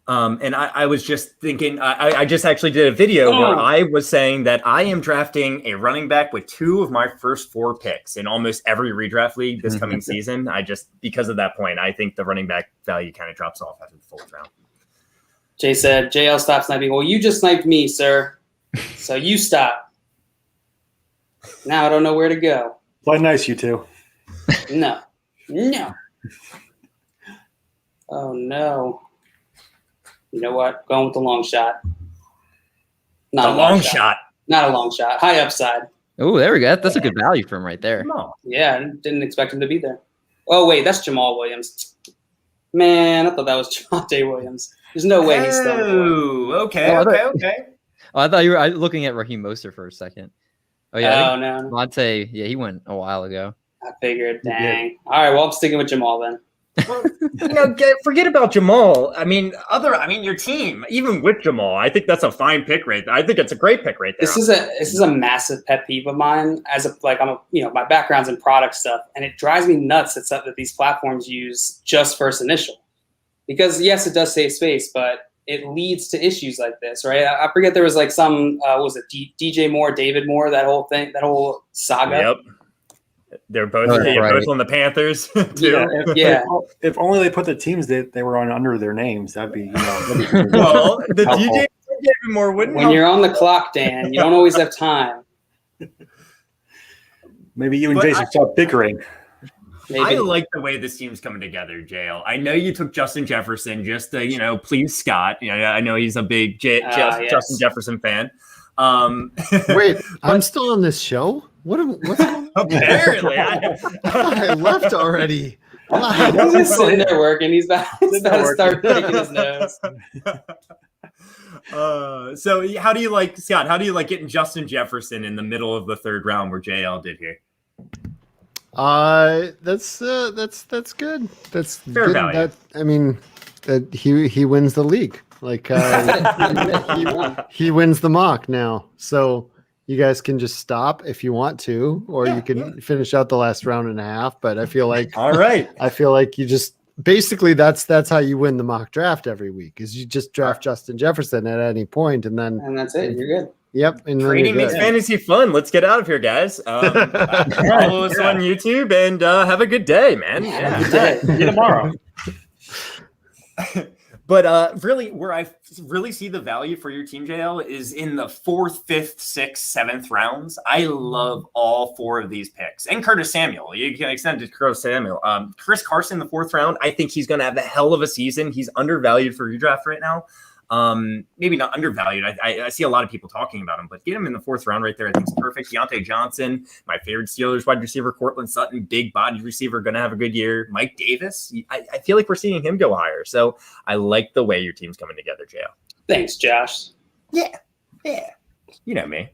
And I was just thinking, I just actually did a video where I was saying that I am drafting a running back with 2 of my first 4 picks in almost every redraft league this coming season. Because of that point, I think the running back value kind of drops off after the 4th round. Jay said, JL, stop sniping. Well, you just sniped me, sir. So you stop. Now I don't know where to go. Play nice, you two. No. Oh, no. You know what? Going with the long shot. Not a long shot. Not a long shot. High upside. Oh, there we go. That's a good value for him right there. Come on. Yeah, I didn't expect him to be there. Oh, wait, that's Jamal Williams. Man, I thought that was Javonte Williams. There's no way he's still there. Oh, okay. I thought you were looking at Raheem Mostert for a second. Oh, yeah. No. Monte, he went a while ago. I figured, dang. All right, well, I'm sticking with Jamal then. Well, forget about Jamal. I mean, your team, even with Jamal, I think that's a fine pick right there. I think it's a great pick right there. This is a massive pet peeve of mine. My background's in product stuff, and it drives me nuts that these platforms use just first initial. Because yes, it does save space, but it leads to issues like this, right? I forget there was like some what was it, DJ Moore, David Moore, that whole thing, that whole saga. Yep. They're both both on the Panthers too. Yeah. If only they put the teams that they were on under their names, that'd be well, the DJ David Moore wouldn't. When you're on the clock, Dan, you don't always have time. Maybe you and Jason start bickering. Maybe. I like the way this team's coming together, JL. I know you took Justin Jefferson just to, please Scott. I know he's a big Justin Jefferson fan. Wait, I'm still on this show? What's going on? Apparently. I left already. He's just sitting there working. He's about to start picking his nose. So how do you like, Scott, getting Justin Jefferson in the middle of the third round where JL did here? That's good. That's fair good. value. That he wins the league. Like he wins the mock now. So you guys can just stop if you want to, or you can finish out the last round and a half. But I feel like all right. I feel like you just basically that's how you win the mock draft every week is you just draft Justin Jefferson at any point and that's it. You're good. Yep. And trading makes fantasy fun. Let's get out of here, guys. Follow us on YouTube and have a good day, man. Have a good day. See you tomorrow. But really, where I really see the value for your team, JL, is in the 4th, 5th, 6th, 7th rounds. I love all 4 of these picks. And Curtis Samuel. You can extend it to Curtis Samuel. Chris Carson in the 4th round, I think he's going to have a hell of a season. He's undervalued for redraft right now. Maybe not undervalued. I see a lot of people talking about him, but get him in the 4th round right there. I think it's perfect. Deontay Johnson, my favorite Steelers wide receiver, Cortland Sutton, big body receiver, going to have a good year. Mike Davis, I feel like we're seeing him go higher. So I like the way your team's coming together, JL. Thanks, Josh. Yeah. You know me.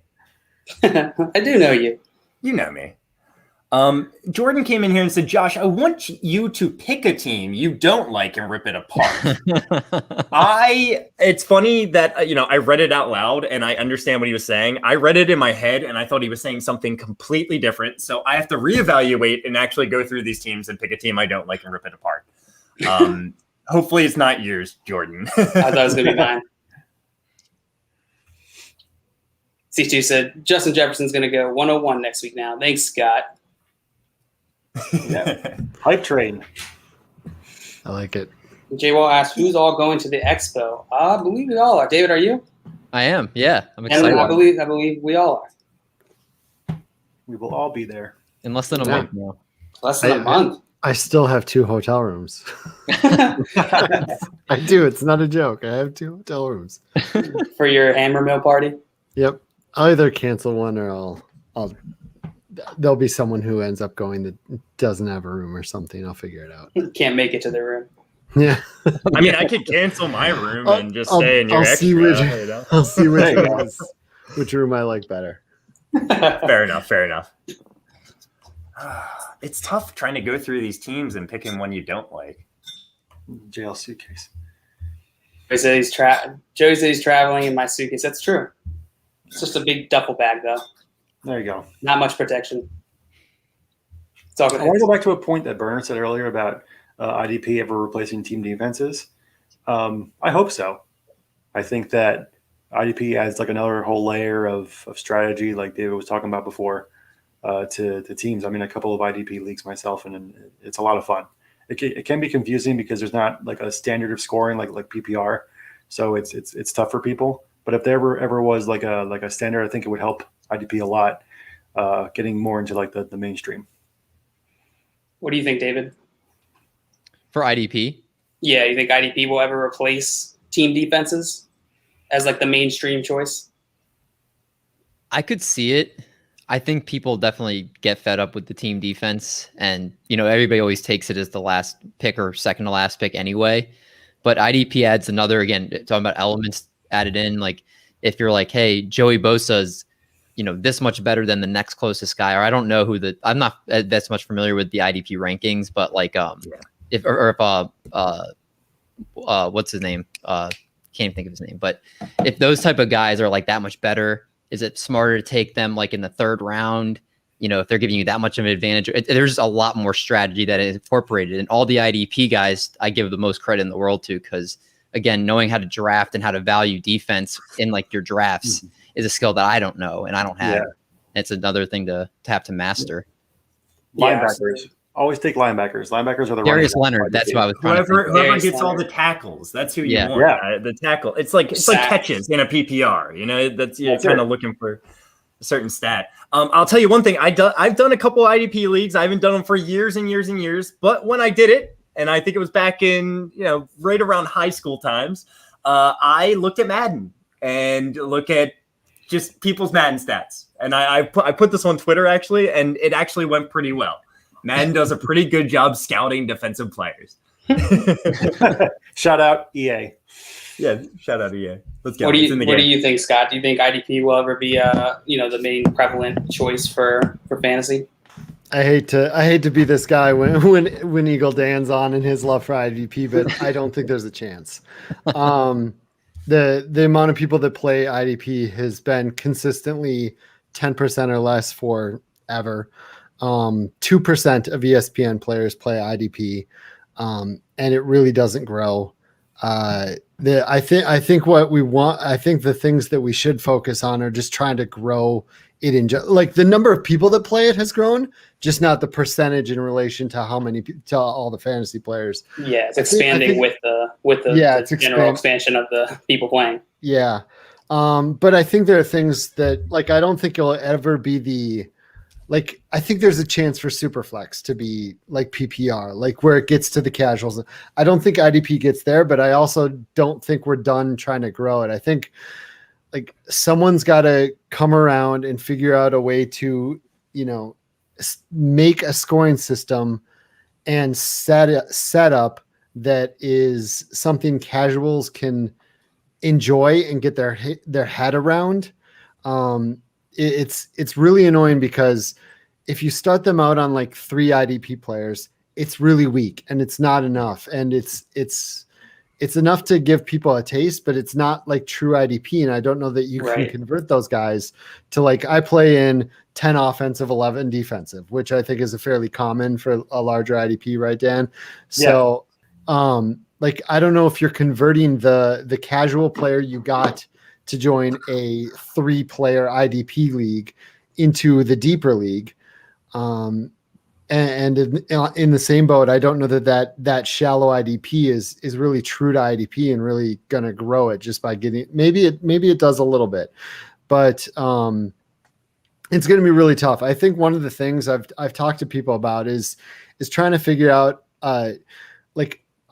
I do know you. You know me. Jordan came in here and said, Josh, I want you to pick a team you don't like and rip it apart. It's funny that, I read it out loud and I understand what he was saying. I read it in my head and I thought he was saying something completely different. So I have to reevaluate and actually go through these teams and pick a team I don't like and rip it apart. Hopefully it's not yours, Jordan. I thought it was going to be mine. C2 said, Justin Jefferson's going to go 101 next week now. Thanks, Scott. Yeah. Hype train. I like it. Jay Wall asked, who's all going to the expo? I believe we all are. David, are you? I am. Yeah, I'm excited. And I believe we all are. We will all be there in less than a month now. Less than a month. I still have 2 hotel rooms. I do. It's not a joke. I have 2 hotel rooms for your hammer mill party. Yep. I'll either cancel one or I'll there'll be someone who ends up going that doesn't have a room or something. I'll figure it out. Can't make it to the room. Yeah. I could cancel my room and just stay in your extra. I'll see which room I like better. Fair enough. It's tough trying to go through these teams and picking one you don't like. JL suitcase. Joey said he's traveling in my suitcase. That's true. It's just a big duffel bag, though. There you go. Not much protection. It's all good. I want to go back to a point that Bernard said earlier about IDP ever replacing team defenses. I hope so. I think that IDP adds like another whole layer of strategy, like David was talking about before, to teams. I'm in a couple of IDP leagues myself, and it's a lot of fun. It can be confusing because there's not like a standard of scoring like PPR, so it's tough for people. But if there ever was like a standard, I think it would help IDP a lot, getting more into like the mainstream. What do you think, David? For IDP? Yeah, you think IDP will ever replace team defenses as like the mainstream choice? I could see it. I think people definitely get fed up with the team defense, and everybody always takes it as the last pick or second to last pick anyway. But IDP adds another, again, talking about elements added in. Like if you're like, hey, Joey Bosa's, this much better than the next closest guy, or I don't know I'm not that's much familiar with the IDP rankings, but like, if what's his name? Can't even think of his name. But if those type of guys are like that much better, is it smarter to take them like in the 3rd round? You know, if they're giving you that much of an advantage, there's a lot more strategy that is incorporated. And all the IDP guys, I give the most credit in the world to, because again, knowing how to draft and how to value defense in like your drafts is a skill that I don't know and I don't have. Yeah. It's another thing to have to master. Linebackers. Always take linebackers. Linebackers are the Darius Leonard. That's what I was trying to think. Whoever gets all the tackles, that's who you want. Yeah. The tackle. It's like catches in a PPR. You know, you're kind of looking for a certain stat. I'll tell you one thing. I've done a couple IDP leagues. I haven't done them for years and years and years. But when I did it, and I think it was back in right around high school times, I looked at Madden and look at just people's Madden stats. And I put this on Twitter actually, and it actually went pretty well. Madden does a pretty good job scouting defensive players. Shout out EA. Yeah, shout out EA. Let's go. What do you think, Scott? Do you think IDP will ever be the main prevalent choice for fantasy? I hate to be this guy when Eagle Dan's on and his love for IDP, but I don't think there's a chance. The amount of people that play IDP has been consistently 10% or less forever. 2% of ESPN players play IDP, and it really doesn't grow. I think what we want, I think the things that we should focus on are just trying to grow it like the number of people that play it has grown, just not the percentage in relation to how many to all the fantasy players. Yeah, it's expanding with the general expansion of the people playing. Yeah. But I think there are things that, like, I don't think it'll ever be I think there's a chance for Superflex to be like PPR, like where it gets to the casuals. I don't think IDP gets there, but I also don't think we're done trying to grow it. I think like someone's got to come around and figure out a way to, make a scoring system and set up that is something casuals can enjoy and get their head around. It's really annoying because if you start them out on like 3 IDP players, it's really weak and it's not enough. And it's enough to give people a taste, but it's not like true IDP. And I don't know that you can convert those guys to, like, I play in 10 offensive, 11 defensive, which I think is a fairly common for a larger IDP, right, Dan? So, I don't know if you're converting the casual player you got to join a 3-player IDP league into the deeper league. And in the same boat, I don't know that shallow IDP is really true to IDP and really going to grow it just by getting, maybe it does a little bit, but it's going to be really tough. I think one of the things I've talked to people about is trying to figure out,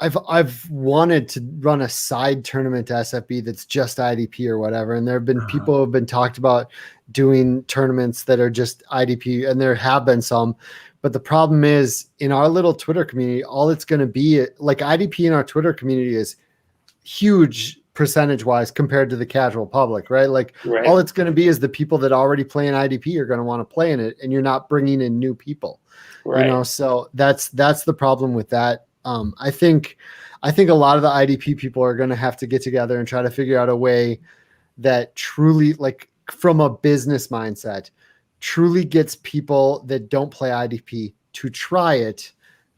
I've wanted to run a side tournament to SFB that's just IDP or whatever. And there have been people who have been talked about doing tournaments that are just IDP, and there have been some. But the problem is, in our little Twitter community, all it's going to be, like, IDP in our Twitter community is huge percentage-wise compared to the casual public, right? All it's going to be is the people that already play in IDP are going to want to play in it, and you're not bringing in new people. Right. So that's the problem with that. I think a lot of the IDP people are going to have to get together and try to figure out a way that truly, like, from a business mindset, truly gets people that don't play IDP to try it,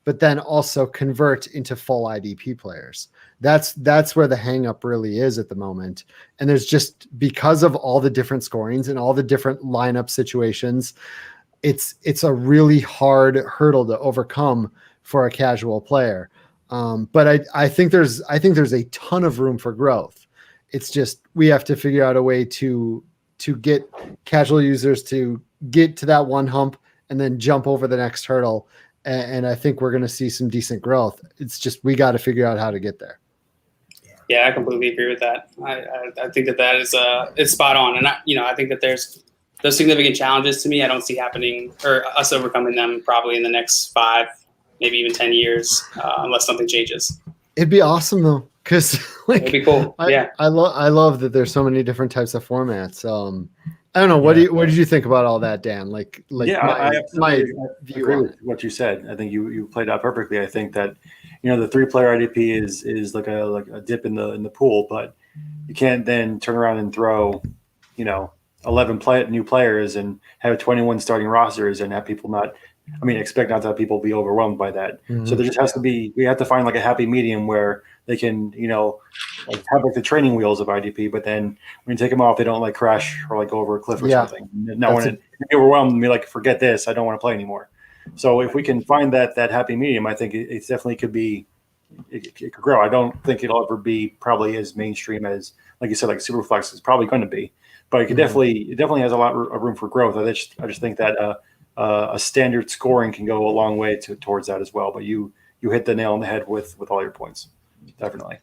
but then also convert into full IDP players. That's where the hang up really is at the moment. And there's just, because of all the different scorings and all the different lineup situations, it's a really hard hurdle to overcome for a casual player. But I think there's a ton of room for growth. It's just, we have to figure out a way to get casual users to get to that one hump and then jump over the next hurdle. And I think we're going to see some decent growth. It's just, we got to figure out how to get there. Yeah, I completely agree with that. I think that is it's spot on. And I think that there's those significant challenges to me. I don't see happening or us overcoming them probably in the next 5, maybe even 10 years, unless something changes. It'd be awesome though, because it'd be cool. I love that there's so many different types of formats. I don't know. What did you think about all that, Dan? I absolutely agree with what you said. I think you played out perfectly. I think that the 3-player IDP is like a dip in the pool, but you can't then turn around and throw 11 new players and have 21 starting rosters and have people expect not to have people be overwhelmed by that. Mm-hmm. So there just has to be, we have to find like a happy medium where they can, have like the training wheels of IDP, but then when you take them off, they don't like crash or like go over a cliff or something. Now when it be overwhelmed and be like, forget this, I don't want to play anymore. So if we can find that happy medium, I think it definitely could be, it could grow. I don't think it'll ever be probably as mainstream as, like you said, like Superflex is probably going to be, but it definitely has a lot of room for growth. I just think that a standard scoring can go a long way towards that as well. But you hit the nail on the head with all your points, definitely.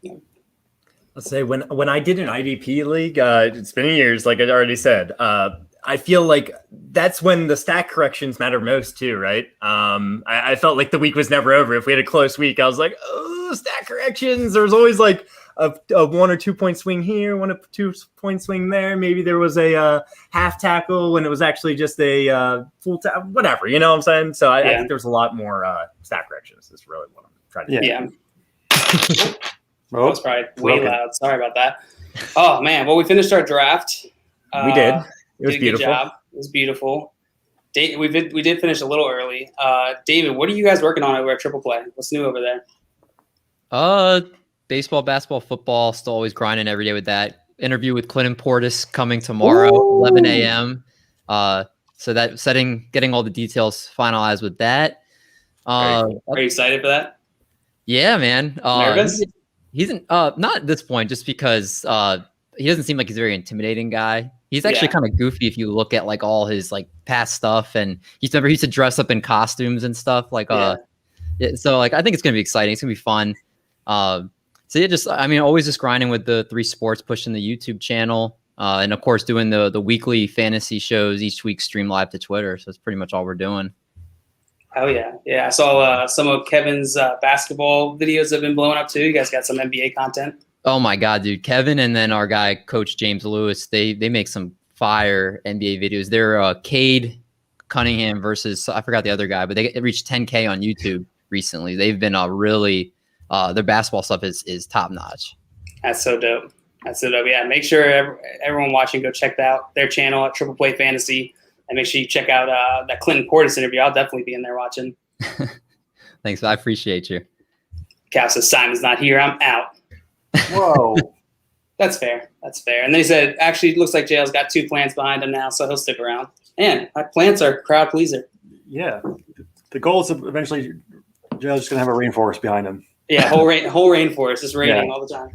Let's say when I did an IDP league, it's been years, like I already said. I feel like that's when the stat corrections matter most too, right? I felt like the week was never over. If we had a close week, I was like, oh, stat corrections. There's always like a 1 or 2 point swing here, 1 or 2 point swing there. Maybe there was a half tackle when it was actually just a full tackle, whatever. You know what I'm saying? So I think there's a lot more stat corrections. Is really what I'm trying to do. Yeah. Oh, it's probably way loud. Sorry about that. Oh man, well, we finished our draft. We did. It was beautiful. Good job. It was beautiful. We did finish a little early. David, what are you guys working on over at Triple Play? What's new over there? Baseball, basketball, football. Still always grinding every day with that. Interview with Clinton Portis coming tomorrow, 11 a.m. So getting all the details finalized with that. Are you excited for that? Yeah, man. Nervous? He's not at this point, just because he doesn't seem like he's a very intimidating guy. He's actually kind of goofy if you look at like all his like past stuff, and he used to dress up in costumes and stuff. So like I think it's gonna be exciting. It's gonna be fun. Always just grinding with the 3 sports, pushing the YouTube channel, and of course doing the weekly fantasy shows each week, stream live to Twitter. So it's pretty much all we're doing. Oh yeah. I saw some of Kevin's basketball videos have been blowing up too. You guys got some NBA content. Oh my God, dude. Kevin and then our guy, Coach James Lewis, they make some fire NBA videos. They're Cade Cunningham versus, I forgot the other guy, but they reached 10K on YouTube recently. They've been really, their basketball stuff is top notch. That's so dope. Yeah, make sure everyone watching go check out their channel at Triple Play Fantasy. And make sure you check out that Clinton Portis interview. I'll definitely be in there watching. Thanks. I appreciate you. Cal says, Simon's not here. I'm out. Whoa. That's fair. And they said, actually, it looks like JL's got 2 plants behind him now, so he'll stick around. And plants are a crowd pleaser. Yeah. The goal is to eventually JL's just going to have a rainforest behind him. Yeah, whole rainforest is raining all the time.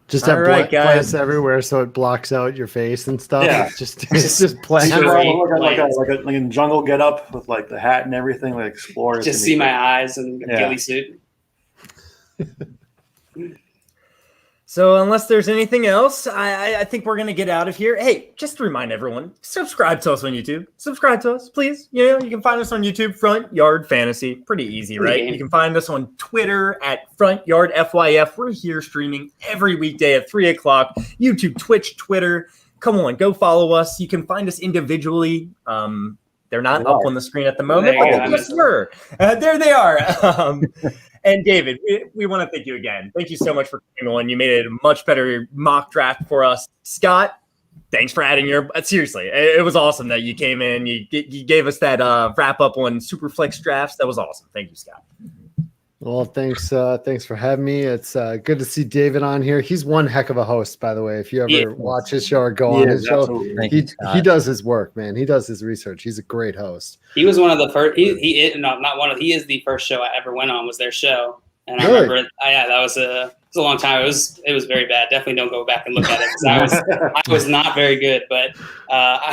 Just have plants everywhere, so it blocks out your face and stuff. Yeah, it's just plants. Like a jungle get up with like the hat and everything, like explore. Just see my eyes and a ghillie suit. So unless there's anything else, I think we're going to get out of here. Hey, just to remind everyone, subscribe to us on YouTube. Subscribe to us, please. You can find us on YouTube, Front Yard Fantasy. Pretty easy, right? You can find us on Twitter at Front Yard FYF. We're here streaming every weekday at 3 o'clock. YouTube, Twitch, Twitter. Come on, go follow us. You can find us individually. They're not up on the screen at the moment, but they just were. There they are. And David, we want to thank you again. Thank you so much for coming on. You made it a much better mock draft for us. Scott, thanks for adding your – seriously, it was awesome that you came in. You gave us that wrap-up on Superflex drafts. That was awesome. Thank you, Scott. Well, thanks for having me. It's good to see David on here. He's one heck of a host, by the way. If you ever watch his show or go on his show, he does his work, man. He does his research. He's a great host. He was one of the first. He is the first show I ever went on. Was their show, and I remember it. That was a long time. It was very bad. Definitely don't go back and look at it because I was not very good. But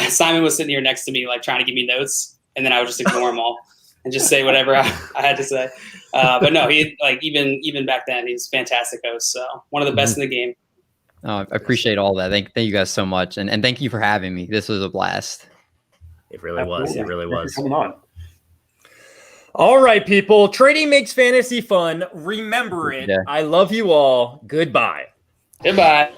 Simon was sitting here next to me, like trying to give me notes, and then I would just ignore them all and just say whatever I had to say. But no, he even back then, he's a fantastic host. So one of the best in the game. Oh, I appreciate all that. Thank you guys so much. And thank you for having me. This was a blast. It really was. It really was. Coming on. All right, people. Trading makes fantasy fun. Remember it. Yeah. I love you all. Goodbye. Goodbye.